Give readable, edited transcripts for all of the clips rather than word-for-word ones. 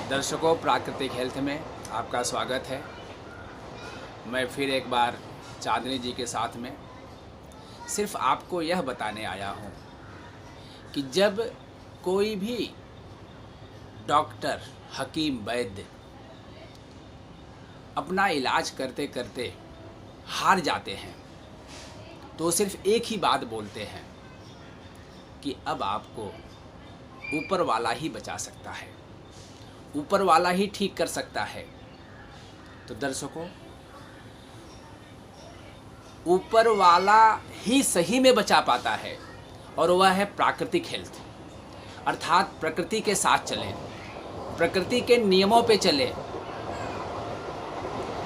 दर्शकों, प्राकृतिक हेल्थ में आपका स्वागत है। मैं फिर एक बार चांदनी जी के साथ में सिर्फ आपको यह बताने आया हूँ कि जब कोई भी डॉक्टर, हकीम, वैद्य अपना इलाज करते करते हार जाते हैं तो सिर्फ एक ही बात बोलते हैं कि अब आपको ऊपर वाला ही बचा सकता है, ऊपर वाला ही ठीक कर सकता है। तो दर्शकों, ऊपर वाला ही सही में बचा पाता है और वह है प्राकृतिक हेल्थ। अर्थात प्रकृति के साथ चलें, प्रकृति के नियमों पे चलें,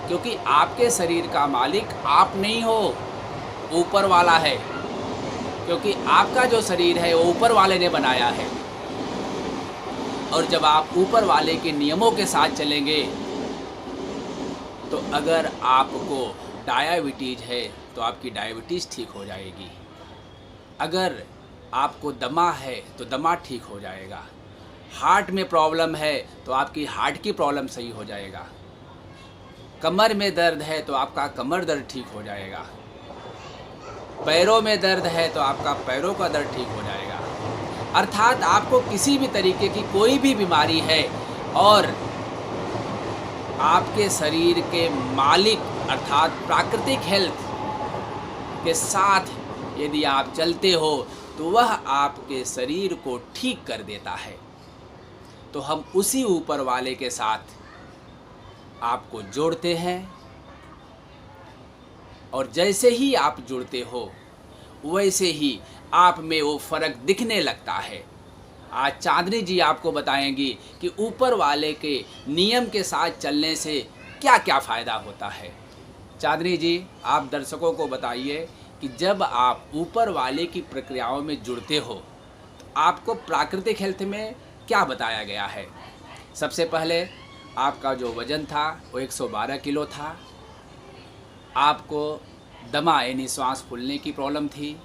क्योंकि आपके शरीर का मालिक आप नहीं हो, ऊपर वाला है। क्योंकि आपका जो शरीर है वो ऊपर वाले ने बनाया है। और जब आप ऊपर वाले के नियमों के साथ चलेंगे तो अगर आपको डायबिटीज़ है तो आपकी डायबिटीज़ ठीक हो जाएगी। अगर आपको दमा है तो दमा ठीक हो जाएगा। हार्ट में प्रॉब्लम है तो आपकी हार्ट की प्रॉब्लम सही हो जाएगा। कमर में दर्द है तो आपका कमर दर्द ठीक हो जाएगा। पैरों में दर्द है तो आपका पैरों का दर्द ठीक हो जाएगा। अर्थात आपको किसी भी तरीके की कोई भी बीमारी है और आपके शरीर के मालिक अर्थात प्राकृतिक हेल्थ के साथ यदि आप चलते हो तो वह आपके शरीर को ठीक कर देता है। तो हम उसी ऊपर वाले के साथ आपको जोड़ते हैं और जैसे ही आप जुड़ते हो वैसे ही आप में वो फ़र्क दिखने लगता है। आज चांदनी जी आपको बताएंगी कि ऊपर वाले के नियम के साथ चलने से क्या क्या फ़ायदा होता है। चांदनी जी, आप दर्शकों को बताइए कि जब आप ऊपर वाले की प्रक्रियाओं में जुड़ते हो तो आपको प्राकृतिक हेल्थ में क्या बताया गया है। सबसे पहले आपका जो वज़न था वो 112 किलो था। आपको दमा यानी सांस फूलने की प्रॉब्लम थी।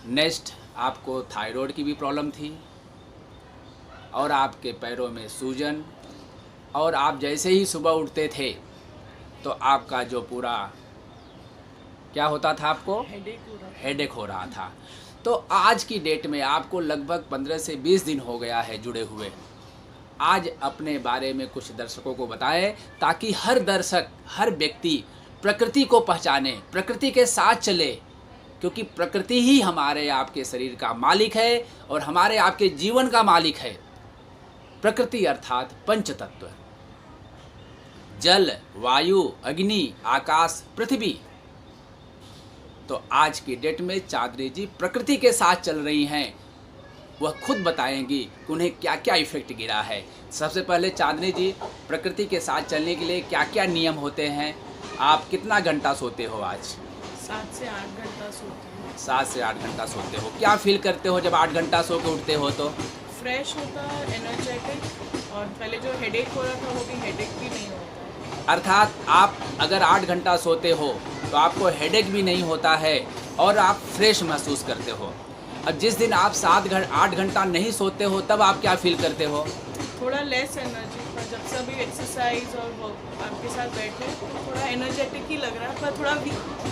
नेक्स्ट, आपको थायराइड की भी प्रॉब्लम थी और आपके पैरों में सूजन, और आप जैसे ही सुबह उठते थे तो आपका जो पूरा क्या होता था, आपको हेडेक हो रहा था। तो आज की डेट में आपको लगभग 15 से 20 दिन हो गया है जुड़े हुए। आज अपने बारे में कुछ दर्शकों को बताएं ताकि हर दर्शक, हर व्यक्ति प्रकृति को पहचाने, प्रकृति के साथ चले, क्योंकि प्रकृति ही हमारे आपके शरीर का मालिक है और हमारे आपके जीवन का मालिक है। प्रकृति अर्थात पंच तत्व, जल, वायु, अग्नि, आकाश, पृथ्वी। तो आज की डेट में चांदनी जी प्रकृति के साथ चल रही हैं। वह खुद बताएंगी कि उन्हें क्या क्या इफेक्ट गिरा है। सबसे पहले चांदनी जी, प्रकृति के साथ चलने के लिए क्या क्या नियम होते हैं। आप कितना घंटा सोते हो आज? 7 से 8 घंटा सोती हूँ। 7 से 8 घंटा सोते हो। क्या फील करते हो जब 8 घंटा सो के उठते हो? तो फ्रेश होता है, एनर्जेटिक, और पहले जो हेडेक हो रहा था वो भी हेडेक भी नहीं होता। अर्थात आप अगर 8 घंटा सोते हो तो आपको हेडेक भी नहीं होता है और आप फ्रेश महसूस करते हो। अब जिस दिन आप 8 घंटा नहीं सोते हो तब आप क्या फील करते हो? थोड़ा लेस एनर्जी, पर जब से अभी एक्सरसाइज और वो आपके साथ बैठे तो थोड़ा एनर्जेटिक ही लग रहा है, पर थोड़ा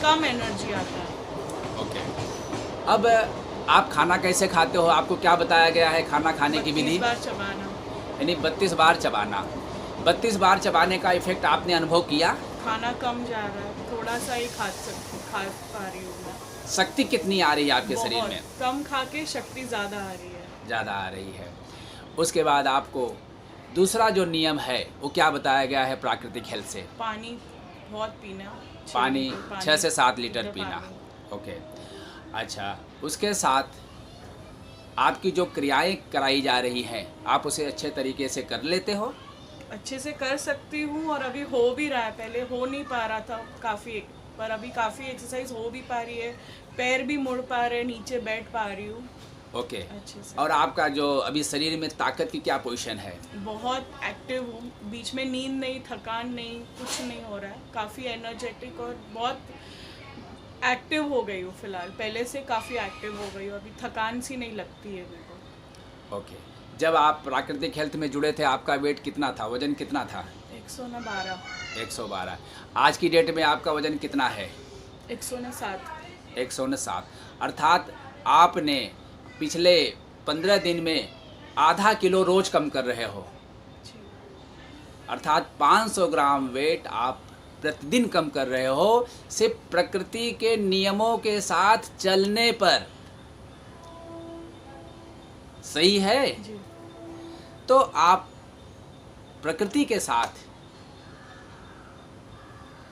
कम एनर्जी आता है। ओके। अब आप खाना कैसे खाते हो? आपको क्या बताया गया है खाना खाने की विधि? 32 बार चबाना। यानी 32 बार चबाना। 32 बार चबाने का इफेक्ट आपने अनुभव किया? खाना कम जा रहा है, थोड़ा सा ही खा पा रही हूँ मैं। शक्ति कितनी आ रही है आपके शरीर बहुत में? कम खा के शक्ति ज़्यादा आ रही है। ज़्यादा आ रही है। उसके बाद आपको दूसरा जो नियम है वो क्या बताया गया है प्राकृतिक हेल्थ से? पानी बहुत पीना। पानी 6 से 7 लीटर लीटर पीना। पानी। ओके। अच्छा, उसके साथ आपकी जो क्रियाएं कराई जा रही हैं आप उसे अच्छे तरीके से कर लेते हो? अच्छे से कर सकती हूँ और अभी हो भी रहा है। पहले हो नहीं पा रहा था काफ़ी, पर अभी काफ़ी एक्सरसाइज हो भी पा रही है। पैर भी मुड़ पा रहे, नीचे बैठ पा रही हूँ ओके। अच्छे से। और आपका जो अभी शरीर में ताकत की क्या पोजीशन है? बहुत एक्टिव हूँ, बीच में नींद नहीं, थकान नहीं, कुछ नहीं हो रहा है। काफ़ी एनर्जेटिक और बहुत एक्टिव हो गई हूँ फिलहाल। पहले से काफ़ी एक्टिव हो गई हूँ, अभी थकान सी नहीं लगती है मेरे को। ओके। जब आप प्राकृतिक हेल्थ में जुड़े थे आपका वेट कितना था, वजन कितना था? 112, 112। आज की डेट में आपका वजन कितना है? 107। 107। अर्थात आपने पिछले 15 दिन में आधा किलो रोज कम कर रहे हो। जी अर्थात 500 ग्राम वेट आप प्रतिदिन कम कर रहे हो, सिर्फ प्रकृति के नियमों के साथ चलने पर। सही है? जी तो आप प्रकृति के साथ,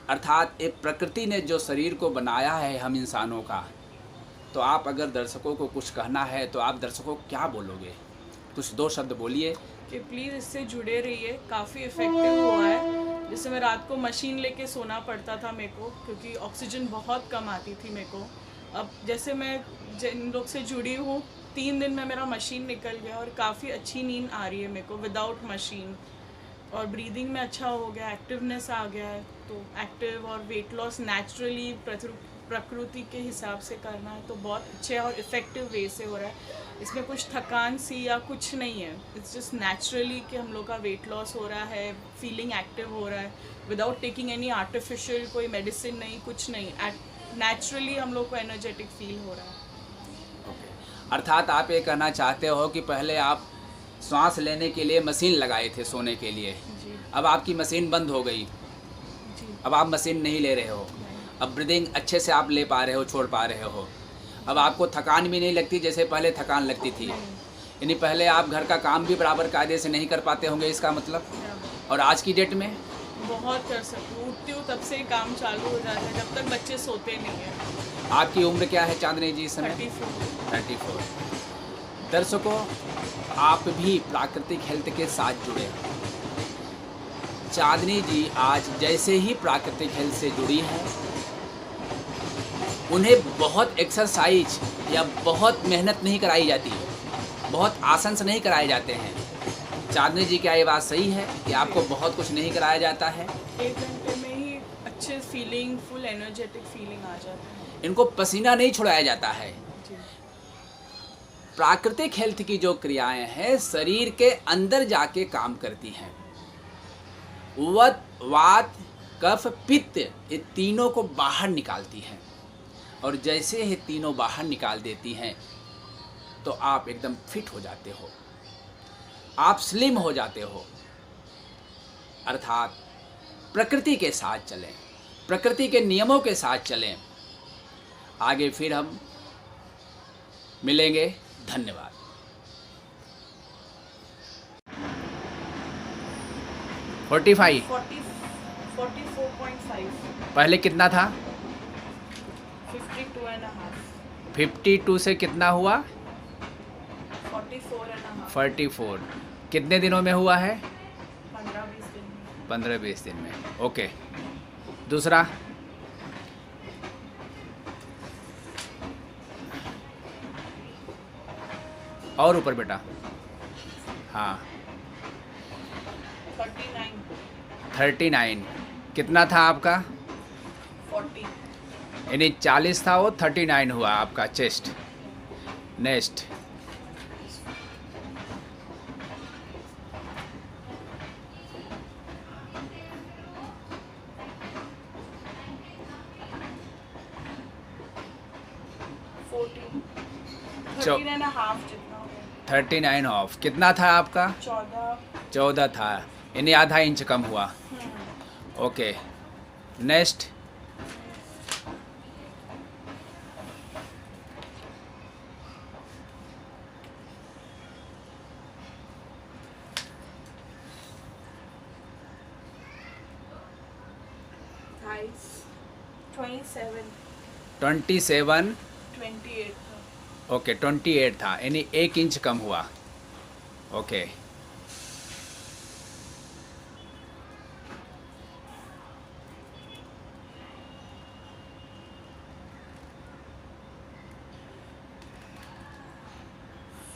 अर्थात एक प्रकृति ने जो शरीर को बनाया है हम इंसानों का, तो आप अगर दर्शकों को कुछ कहना है तो आप दर्शकों को क्या बोलोगे? कुछ 2 शब्द बोलिए। कि प्लीज़ इससे जुड़े रहिए, काफ़ी इफ़ेक्टिव हुआ है। जैसे मैं रात को मशीन लेके सोना पड़ता था मेरे को, क्योंकि ऑक्सीजन बहुत कम आती थी मेरे को। अब जैसे मैं जिन लोग से जुड़ी हूँ, 3 दिन में मेरा मशीन निकल गया और काफ़ी अच्छी नींद आ रही है मेरे को विदाउट मशीन। और ब्रीदिंग में अच्छा हो गया, एक्टिवनेस आ गया है। तो एक्टिव और वेट लॉस नेचुरली प्रकृति के हिसाब से करना है तो बहुत अच्छे और इफ़ेक्टिव वे से हो रहा है। इसमें कुछ थकान सी या कुछ नहीं है, इट्स जस्ट नेचुरली कि हम लोग का वेट लॉस हो रहा है, फीलिंग एक्टिव हो रहा है विदाउट टेकिंग एनी आर्टिफिशियल, कोई मेडिसिन नहीं, कुछ नहीं, नेचुरली हम लोग को एनर्जेटिक फील हो रहा है। अर्थात आप ये कहना चाहते हो कि पहले आप सांस लेने के लिए मशीन लगाए थे सोने के लिए, जी अब आपकी मशीन बंद हो गई, जी अब आप मशीन नहीं ले रहे हो, अब ब्रीदिंग अच्छे से आप ले पा रहे हो, छोड़ पा रहे हो, अब आपको थकान भी नहीं लगती जैसे पहले थकान लगती थी। यानी पहले आप घर का काम भी बराबर कायदे से नहीं कर पाते होंगे इसका मतलब। और आज की डेट में बहुत कर सकती हूँ, उठती हूँ तब से ही काम चालू हो जाता है जब तक बच्चे सोते नहीं हैं। आपकी उम्र क्या है चांदनी जी इस समय? 34। 34। दर्शकों, आप भी प्राकृतिक हेल्थ के साथ जुड़े। चांदनी जी आज जैसे ही प्राकृतिक हेल्थ से जुड़ी है, उन्हें बहुत एक्सरसाइज या बहुत मेहनत नहीं कराई जाती है, बहुत आसन से नहीं कराए जाते हैं। चांदनी जी, क्या ये बात सही है कि आपको बहुत कुछ नहीं कराया जाता है? 1 घंटे में ही अच्छे फीलिंग, फुल एनर्जेटिक फीलिंग आ जाता है। इनको पसीना नहीं छुड़ाया जाता है। जी प्राकृतिक हेल्थ की जो क्रियाएं हैं शरीर के अंदर जाके काम करती हैं। वात, कफ, पित्त, ये तीनों को बाहर निकालती हैं। और जैसे ही तीनों बाहर निकाल देती हैं तो आप एकदम फिट हो जाते हो, आप स्लिम हो जाते हो। अर्थात प्रकृति के साथ चलें, प्रकृति के नियमों के साथ चलें। आगे फिर हम मिलेंगे। धन्यवाद। 45। 44.5। पहले कितना था? 52.5। 52 से कितना हुआ? 44.5। 44। कितने दिनों में हुआ है? 15-20 दिन में। 15-20 दिन में। ओके। दूसरा? और ऊपर बेटा। हाँ। 39। 39। कितना था आपका? 40। यानी 40 था, वो 39 हुआ आपका चेस्ट। नेक्स्ट। चौ- 13.5 जितना हो गया। 39 ऑफ। कितना था आपका? 14। 14 था, यानी आधा इंच कम हुआ। ओके। नेक्स्ट। Guys, 27। 27। 28 था। ओके, 28 था, यानी 1 इंच कम हुआ। ओके।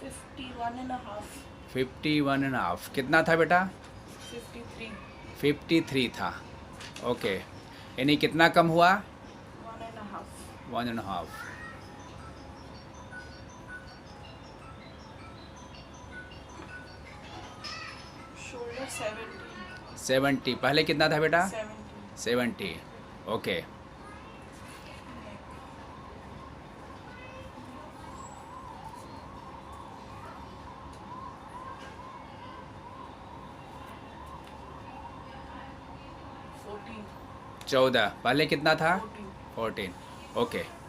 $51.5। 51.5। कितना था बेटा? 53। 53 था। ओके, यानी कितना कम हुआ? 1.5। 1.5। सर 70 70। पहले कितना था बेटा? 70 70। ओके। फोर्टीन 14। पहले कितना था? 14 14। ओके।